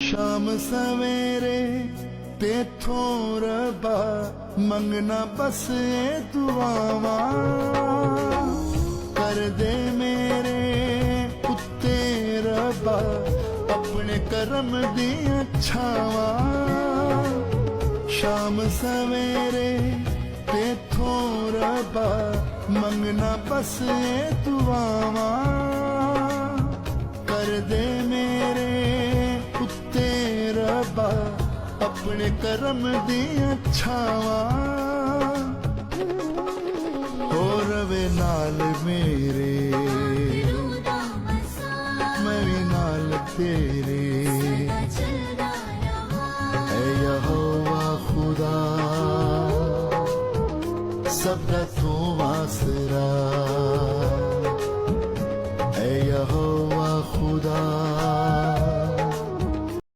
शाम सवेरे तेथों रबा मंगना बस ये दुआवा कर दे मेरे उत्ते रबा अपने करम दियां छावां। शाम सवेरे तेथों रबा मंगना बस ये दुआवा कर दे मेरे उत्ते रबा अपने करम दियां छावां। हो रवे नाल मेरे मैं भी नाल तेरे ऐ यहोवा खुदा सबका तू आसरा।